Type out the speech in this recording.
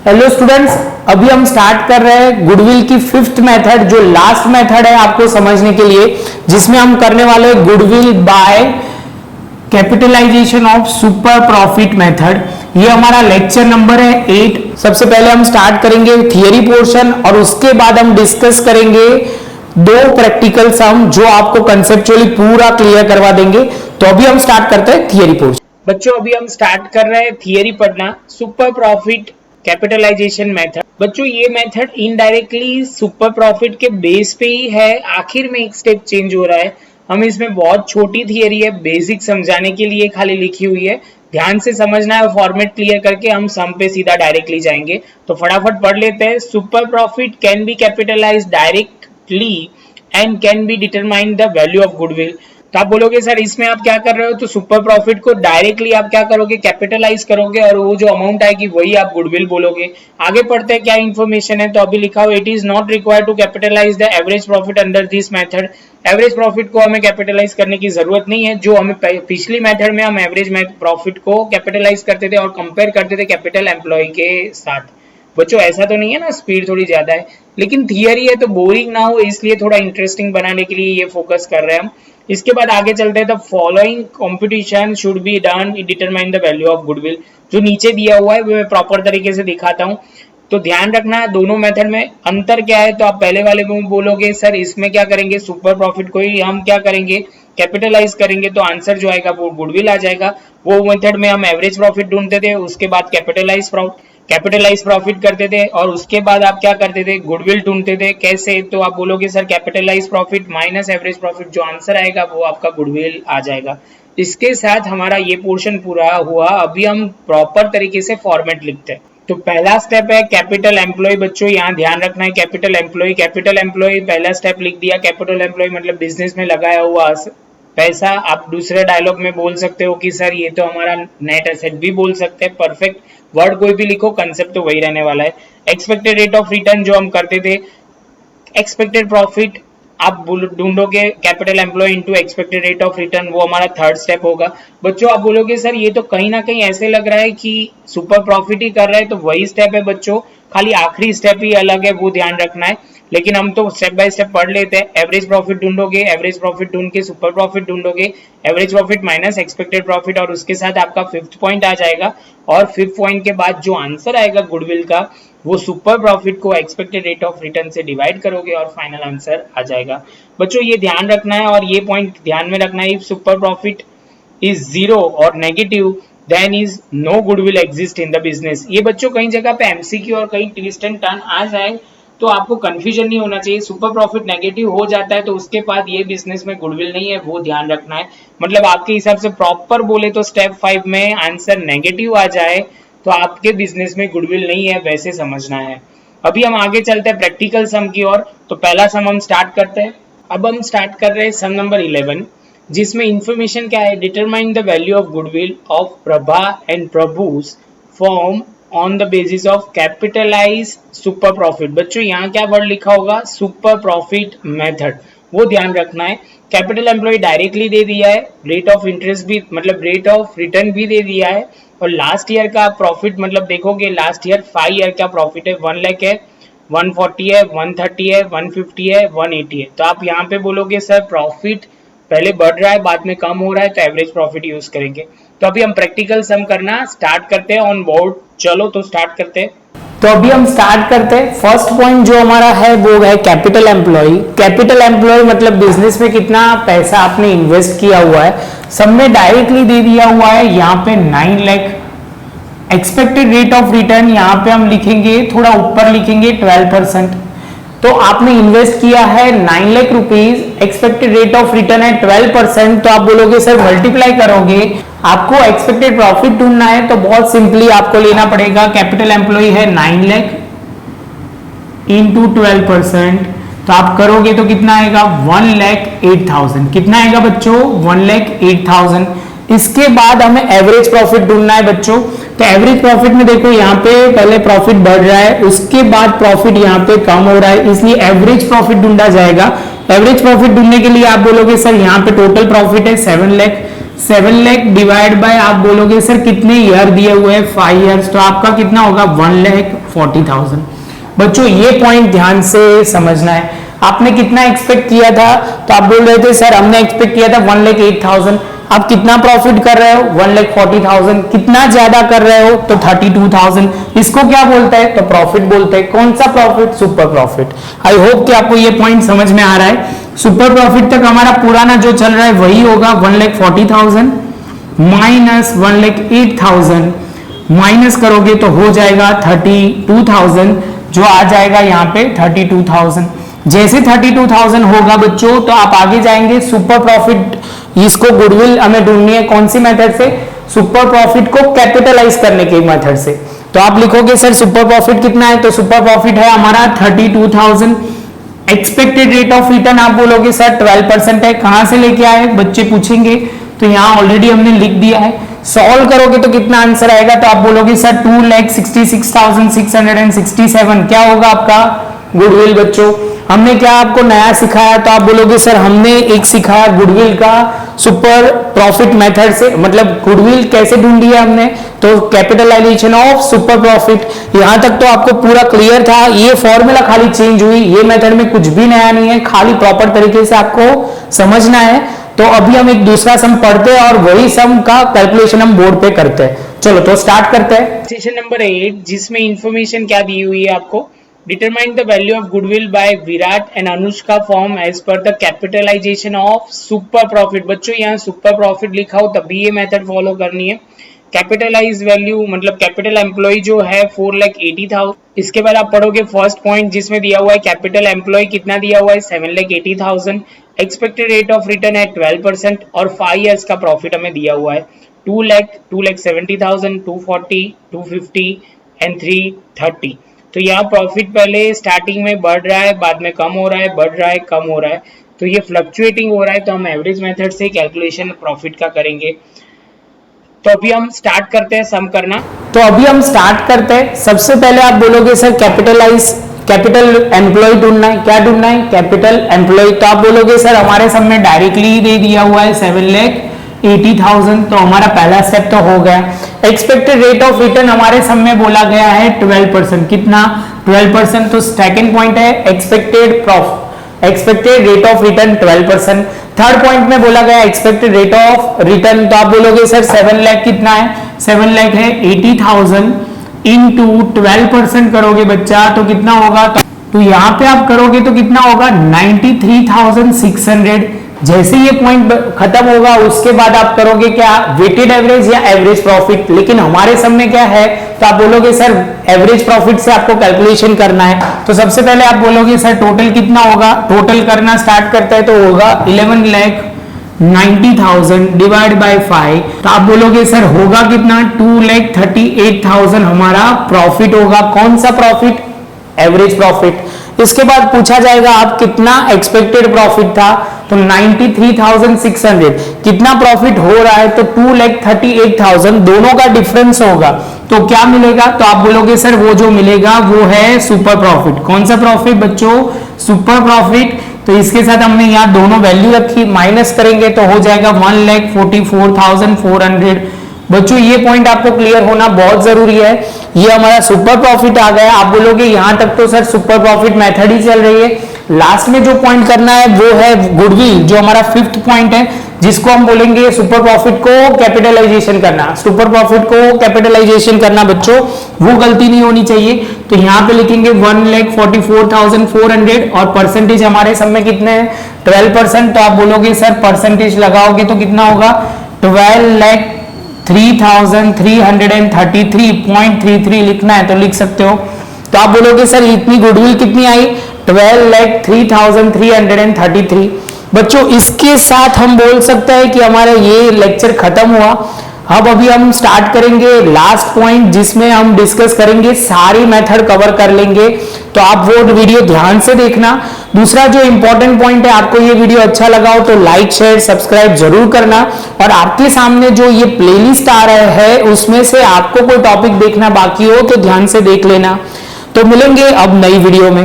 Hello students, अभी हम start कर रहे हैं गुडविल की फिफ्थ मेथड, जो लास्ट मेथड है आपको समझने के लिए, जिसमें हम करने वाले हैं goodwill by capitalization of super profit method. ये हमारा लेक्चर नंबर है 8। सबसे पहले हम स्टार्ट करेंगे थियरी पोर्शन और उसके बाद हम डिस्कस करेंगे दो प्रैक्टिकल सम जो आपको कंसेप्चुअली पूरा क्लियर करवा देंगे। तो अभी हम स्टार्ट करते हैं थियरी पोर्शन। बच्चों, अभी हम स्टार्ट कर रहे हैं थियरी पढ़ना, सुपर प्रॉफिट कैपिटलाइजेशन मेथड। बच्चों, ये मेथड इनडायरेक्टली सुपर प्रॉफिट के बेस पे ही है, आखिर में एक स्टेप चेंज हो रहा है। हम इसमें बहुत छोटी थियरी है, बेसिक समझाने के लिए खाली लिखी हुई है, ध्यान से समझना है। फॉर्मेट क्लियर करके हम सम पे सीधा डायरेक्टली जाएंगे। तो फटाफट पढ़ लेते हैं। Super profit can be capitalised directly and can be determine the value of goodwill. तो आप बोलोगे सर इसमें आप क्या कर रहे हो, तो सुपर प्रॉफिट को डायरेक्टली आप क्या करोगे, कैपिटलाइज करोगे और वो जो अमाउंट आएगी वही आप गुडविल बोलोगे। आगे पढ़ते हैं क्या इन्फॉर्मेशन है। तो अभी लिखा हो, it is not required to capitalize the average profit under this method. Average profit को हमें कैपिटलाइज करने की जरूरत नहीं है। जो हमें पिछली मेथड में हम एवरेज प्रॉफिट को कैपिटलाइज करते थे और कंपेयर करते थे कैपिटल एम्प्लॉय के साथ। बच्चों, ऐसा तो नहीं है ना, स्पीड थोड़ी ज्यादा है, लेकिन थियरी है तो बोरिंग ना हो इसलिए थोड़ा इंटरेस्टिंग बनाने के लिए ये फोकस कर रहे हैं हम। इसके बाद आगे चलते हैं। The following competition should be done determine the value of goodwill. जो नीचे दिया हुआ है वो मैं प्रॉपर तरीके से दिखाता हूँ, तो ध्यान रखना है दोनों मेथड में अंतर क्या है। तो आप पहले वाले में बोलोगे सर इसमें क्या करेंगे, सुपर प्रॉफिट को ही हम क्या करेंगे, कैपिटलाइज करेंगे, तो आंसर जो आएगा वो गुडविल आ जाएगा। वो मेथड में हम एवरेज प्रॉफिट ढूंढते थे, उसके बाद कैपिटलाइज प्रॉफिट करते थे और उसके बाद आप क्या करते थे, गुडविल ढूंढते थे। कैसे, तो आप बोलोगे sir capitalize profit minus average profit, जो आंसर आएगा वो आपका गुडविल आ जाएगा। इसके साथ हमारा ये पोर्शन पूरा हुआ। अभी हम प्रॉपर तरीके से फॉर्मेट लिखते हैं। तो पहला स्टेप है कैपिटल एम्प्लॉय। बच्चों यहाँ ध्यान रखना है, कैपिटल एम्प्लॉय पहला स्टेप लिख दिया। कैपिटल एम्प्लॉय मतलब बिजनेस में लगाया हुआ पैसा। आप दूसरे डायलॉग में बोल सकते हो कि सर ये तो हमारा नेट एसेट भी बोल सकते हैं। परफेक्ट वर्ड कोई भी लिखो, कंसेप्ट तो वही रहने वाला है। एक्सपेक्टेड रेट ऑफ रिटर्न जो हम करते थे, एक्सपेक्टेड प्रॉफिट आप ढूंढोगे capital employ into expected rate of return, वो हमारा थर्ड स्टेप होगा। बच्चों, आप बोलोगे सर ये तो कहीं ना कहीं ऐसे लग रहा है कि सुपर प्रॉफिट ही कर रहा है, तो वही स्टेप है बच्चों, खाली आखिरी स्टेप ही अलग है, वो ध्यान रखना है। लेकिन हम तो स्टेप बाय स्टेप पढ़ लेते हैं। एवरेज प्रॉफिट ढूंढोगे, एवरेज प्रॉफिट ढूंढ के सुपर प्रॉफिट ढूंढोगे, average profit minus expected profit, और उसके साथ आपका फिफ्थ पॉइंट आ जाएगा। और फिफ्थ पॉइंट के बाद जो आंसर आएगा गुडविल का, वो सुपर प्रॉफिट को एक्सपेक्टेड रेट ऑफ रिटर्न से डिवाइड करोगे और फाइनल आंसर आ जाएगा। बच्चों, ये ध्यान रखना है और ये पॉइंट ध्यान में रखना है। If super profit is zero और negative then is no goodwill exist in the business. ये बच्चों कई जगह पे एमसीक्यू और कई ट्विस्ट एंड टर्न आ जाए, तो आपको कंफ्यूजन नहीं होना चाहिए। सुपर प्रॉफिट नेगेटिव हो जाता है तो उसके बाद ये बिजनेस में गुडविल नहीं है, वो ध्यान रखना है। मतलब आपके हिसाब से प्रॉपर बोले तो स्टेप 5 में आंसर नेगेटिव आ जाए तो आपके बिजनेस में गुडविल नहीं है, वैसे समझना है। अभी हम आगे चलते हैं प्रैक्टिकल सम की ओर। तो पहला सम हम स्टार्ट करते हैं। अब हम स्टार्ट कर रहे हैं सम नंबर 11, जिसमें इंफॉर्मेशन क्या है, determine the value of goodwill of Prabha and Prabhus firm on the basis of capitalise super profit. बच्चों, यहाँ क्या वर्ड लिखा होगा, सुपर प्रॉफिट मेथड, वो ध्यान रखना है। कैपिटल एम्प्लॉय डायरेक्टली दे दिया है, रेट ऑफ इंटरेस्ट भी मतलब रेट ऑफ रिटर्न भी दे दिया है, और लास्ट ईयर का प्रॉफिट मतलब देखोगे लास्ट ईयर 5 ईयर का प्रॉफिट है, 1 लाख है, 140 है, 130 है, 150 है, 180 है। तो आप यहाँ पे बोलोगे सर प्रॉफिट पहले बढ़ रहा है बाद में कम हो रहा है, तो एवरेज प्रॉफिट यूज करेंगे। तो अभी हम प्रैक्टिकल सम करना स्टार्ट करते हैं ऑन बोर्ड। चलो तो स्टार्ट करते हैं। तो अभी हम स्टार्ट करते हैं। फर्स्ट पॉइंट जो हमारा है वो है कैपिटल एम्प्लॉय। कैपिटल एम्प्लॉय मतलब बिजनेस में कितना पैसा आपने इन्वेस्ट किया हुआ है, सब में डायरेक्टली दे दिया हुआ है। यहाँ पे 9 lakh. Expected rate of return यहाँ पे हम लिखेंगे, थोड़ा ऊपर लिखेंगे 12%। तो आपने इन्वेस्ट किया है 9 lakh rupees, expected rate of return है 12%। तो आप बोलोगे सर मल्टीप्लाई करोगे, आपको एक्सपेक्टेड प्रॉफिट ढूंढना है, तो बहुत सिंपली आपको लेना पड़ेगा कैपिटल एम्प्लॉय है 9 लाख इंटू 12%। तो आप करोगे तो कितना आएगा, 1,08,000। कितना आएगा बच्चों, 1,08,000। इसके बाद हमें एवरेज प्रॉफिट ढूंढना है बच्चों। तो एवरेज प्रॉफिट में देखो यहाँ पे पहले प्रॉफिट बढ़ रहा है, उसके बाद प्रॉफिट यहाँ पे कम हो रहा है, इसलिए एवरेज प्रॉफिट ढूंढा जाएगा। एवरेज प्रॉफिट ढूंढने के लिए आप बोलोगे सर यहाँ पे टोटल प्रॉफिट है 7 लाख। 7 लाख डिवाइड बाय आप बोलोगे सर कितने ईयर दिए हुए हैं, 5 ईयर्स, तो आपका कितना होगा 1 लाख 40,000। बच्चों ये पॉइंट ध्यान से समझना है। आपने कितना एक्सपेक्ट किया था? तो आप बोल रहे थे सर हमने एक्सपेक्ट किया था 1,08,000। आप कितना प्रॉफिट कर रहे हो? 1,40,000। कितना ज्यादा कर रहे हो? तो 32,000। इसको क्या बोलता है? तो प्रॉफिट बोलते हैं। कौन सा profit? Super profit. I hope कि आपको ये पॉइंट समझ में आ रहा है। सुपर प्रॉफिट तक हमारा पुराना जो चल रहा है वही होगा, 1,40,000 माइनस 1,08,000 माइनस करोगे तो हो जाएगा 32,000, जो आ जाएगा यहाँ पे 32,000। जैसे 32,000 होगा बच्चों तो आप आगे जाएंगे सुपर प्रॉफिट। इसको गुडविल हमें ढूंढनी है कौन सी मेथड से? सुपर प्रॉफिट को कैपिटलाइज करने के मेथड से। तो आप लिखोगे सर सुपर प्रॉफिट कितना है? तो सुपर प्रॉफिट है हमारा 32,000। एक्सपेक्टेड रेट ऑफ रिटर्न आप बोलोगे सर 12% है। कहां से लेके आए? बच्चे पूछेंगे, तो यहाँ ऑलरेडी हमने लिख दिया है। सॉल्व करोगे तो कितना आंसर आएगा? तो आप बोलोगे सर 2,66,667। क्या होगा आपका? गुडविल। बच्चों हमने क्या आपको नया सिखाया? तो आप बोलोगे सर हमने एक सिखाया गुडविल का सुपर प्रॉफिट मेथड से, मतलब गुडविल कैसे ढूंढी है हमने? तो कैपिटलाइजेशन ऑफ सुपर प्रॉफिट। यहां तक तो आपको पूरा क्लियर था। ये फॉर्मूला खाली चेंज हुई, ये मेथड में कुछ भी नया नहीं है, खाली प्रॉपर तरीके से आपको समझना है। तो अभी हम एक दूसरा सम पढ़ते हैं और वही सम का कैलकुलेशन हम बोर्ड पे करते हैं। चलो तो स्टार्ट करते हैं। सेशन नंबर 8 जिसमें इंफॉर्मेशन क्या दी हुई है आपको? Determine the value of goodwill by Virat and Anushka form as per the capitalization of super profit. बच्चों यहाँ सुपर प्रॉफिट लिखा हो तभी ये मेथड फॉलो करनी है। कैपिटलाइज वैल्यू मतलब कैपिटल एम्प्लॉय जो है 4,80,000। इसके बाद आप पढ़ोगे फर्स्ट पॉइंट जिसमें दिया हुआ है कैपिटल एम्प्लॉय कितना दिया हुआ है? 7,80,000। एक्सपेक्टेड रेट ऑफ रिटर्न है 12% और 5 इयर्स का प्रॉफिट हमें दिया हुआ है 2,70,000, 240, 250 एंड 330। तो यहाँ प्रॉफिट पहले स्टार्टिंग में बढ़ रहा है, बाद में कम हो रहा है, बढ़ रहा है, कम हो रहा है, तो ये फ्लक्चुएटिंग हो रहा है। तो हम एवरेज मेथड से कैलकुलेशन प्रॉफिट का करेंगे। तो अभी हम स्टार्ट करते हैं सम करना। तो अभी हम स्टार्ट करते हैं। सबसे पहले आप बोलोगे सर कैपिटल एम्प्लॉय ढूंढना है। क्या ढूंढना है? Capital employ. तो आप बोलोगे सर हमारे सम में डायरेक्टली दे दिया हुआ है 7,80,000, तो हमारा पहला स्टेप तो हो गया। एक्सपेक्टेड रेट ऑफ रिटर्न हमारे सम में बोला गया है 12%। कितना? 12%। तो सेकंड पॉइंट है expected rate of return 12%। Third point में बोला गया एक्सपेक्टेड रेट ऑफ रिटर्न। तो आप बोलोगे सर 7 लाख कितना है? 7 लाख है 80,000 इंटू 12% करोगे बच्चा तो कितना होगा? तो यहाँ पे आप करोगे तो कितना होगा? 93,600। जैसे ये पॉइंट खत्म होगा उसके बाद आप करोगे क्या? वेटेड एवरेज या एवरेज प्रॉफिट। लेकिन हमारे सब में क्या है? तो आप बोलोगे सर एवरेज प्रॉफिट से आपको कैलकुलेशन करना है। तो सबसे पहले आप बोलोगे सर टोटल कितना होगा? टोटल करना स्टार्ट करता है तो होगा 11,90,000 डिवाइड बाय 5। तो आप बोलोगे सर होगा कितना? 2,38,000 हमारा प्रॉफिट होगा। कौन सा प्रॉफिट? Average profit. इसके बाद पूछा जाएगा आप कितना एक्सपेक्टेड प्रॉफिट था? तो 93,600। कितना प्रॉफिट हो रहा है? तो 2,38,000। दोनों का डिफरेंस होगा तो क्या मिलेगा? तो आप बोलोगे सर वो जो मिलेगा वो है सुपर प्रॉफिट। कौन सा प्रॉफिट बच्चों? Super profit. तो इसके साथ हमने यहाँ दोनों वैल्यू रखी, माइनस करेंगे तो हो जाएगा 1,44,400। बच्चों ये पॉइंट आपको क्लियर होना बहुत जरूरी है। ये हमारा सुपर प्रॉफिट आ गया। आप बोलोगे यहां तक तो सर सुपर प्रॉफिट मेथड ही चल रही है। लास्ट में जो पॉइंट करना है वो है गुडविल, जो हमारा फिफ्थ पॉइंट है, जिसको हम बोलेंगे सुपर प्रॉफिट को कैपिटलाइजेशन करना। सुपर प्रॉफिट को कैपिटलाइजेशन करना बच्चों वो गलती नहीं होनी चाहिए। तो यहाँ पे लिखेंगे 1,44,400 और परसेंटेज हमारे सब में कितने हैं? 12%। तो आप बोलोगे सर परसेंटेज लगाओगे तो कितना होगा? 12,03,333.33 लिखना है तो लिख सकते हो। तो आप बोलोगे सर इतनी गुडविल कितनी आई? 12,03,333। बच्चों इसके साथ हम बोल सकते हैं कि हमारा ये लेक्चर खत्म हुआ। अब अभी हम स्टार्ट करेंगे लास्ट पॉइंट, जिसमें हम डिस्कस करेंगे, सारी मेथड कवर कर लेंगे। तो आप वो वीडियो ध्यान से देखना। दूसरा जो इंपॉर्टेंट पॉइंट है, आपको ये वीडियो अच्छा लगा हो तो लाइक शेयर सब्सक्राइब जरूर करना। और आपके सामने जो ये प्लेलिस्ट आ रहा है उसमें से आपको कोई टॉपिक देखना बाकी हो तो ध्यान से देख लेना। तो मिलेंगे अब नई वीडियो में।